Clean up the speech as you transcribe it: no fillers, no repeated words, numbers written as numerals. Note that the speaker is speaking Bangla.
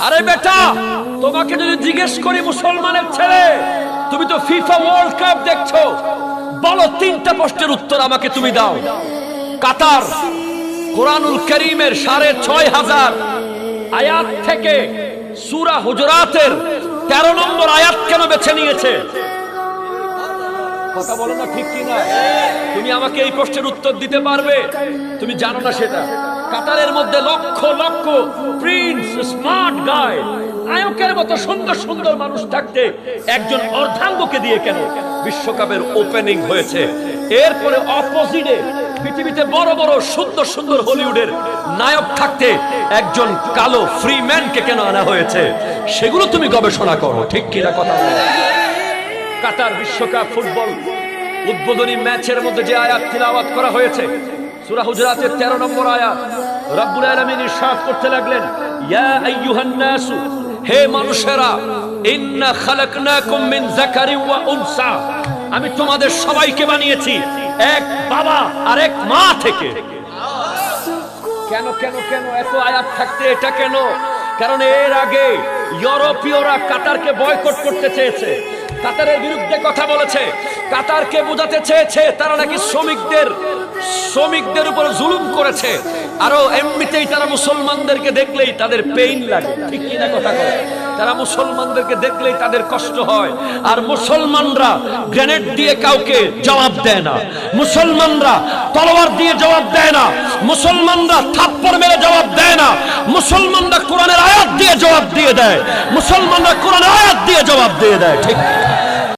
আরে বেটা, তোমাকে যদি জিজ্ঞেস করি মুসলমানের ছেলে, তুমি তো ফিফা ওয়ার্ল্ড কাপ দেখছো, বলো তিনটা প্রশ্নের উত্তর আমাকে তুমি দাও। কাতার কোরআনুল কারীমের ৬৫০০ আয়াত থেকে সূরা হুজুরাতের ১৩ নম্বর আয়াত কেন বেছে নিয়েছে? কথা বলো না, ঠিক কি না? তুমি আমাকে এই প্রশ্নের উত্তর দিতে পারবে? তুমি জানো না সেটা। কাতারের মধ্যে লক্ষ লক্ষ প্রিন্স, স্মার্ট গায়, নায়কের মতো সুন্দর সুন্দর মানুষ থাকতে একজন অর্ধাঙ্গকে দিয়ে কেন বিশ্বকাপের ওপেনিং হয়েছে? এরপরে অপোজিটে পৃথিবীতে বড় বড় সুন্দর সুন্দর হলিউডের নায়ক থাকতে একজন কালো ফ্রি ম্যানকে কেন আনা হয়েছে? সেগুলো তুমি গবেষণা করো, ঠিক কিনা কথা বলো। কাতার বিশ্বকাপ ফুটবল উদ্বোধনী ম্যাচের মধ্যে যে আয়াত তিলাওয়াত করা হয়েছে, সূরা হুজুরাতের ১৩ নম্বর আয়াত, রব্বুল আলামিন ইরশাদ করতে লাগলেন, ইয়া আইয়ুহান নাসু, হে মানুষেরা, ইন্না খালাকনাকুম মিন যাকারিন ওয়া উনসা, আমি তোমাদের সবাইকে বানিয়েছি এক বাবা আর এক মা থেকে। কেন কেন কেন এত আয়াত থাকতে এটা কেন? কারণ এর আগে ইউরোপীয়রা কাতারকে বয়কট করতে চেয়েছে, কাতারের বিরুদ্ধে কথা বলেছে, কাতারকে বোঝাতে চেয়েছে তারা নাকি শ্রমিকদের উপর জুলুম করেছে। আরো এমনিতেই তারা মুসলমানদেরকে দেখলেই তাদের পেইন লাগে, ঠিক কিনা কথা বলে। তারা মুসলমানদেরকে দেখলেই তাদের কষ্ট হয়। আর মুসলমানরা গ্রেনেড দিয়ে কাউকে জবাব দেয় না, মুসলমানরা তলোয়ার দিয়ে জবাব দেয় না, মুসলমানরা থাপ্পড় মেরে জবাব দেয় না, মুসলমানরা কোরআনের আয়াত দিয়ে জবাব দিয়ে দেয়, মুসলমানরা কোরআনের আয়াত দিয়ে জবাব দিয়ে দেয়, ঠিক।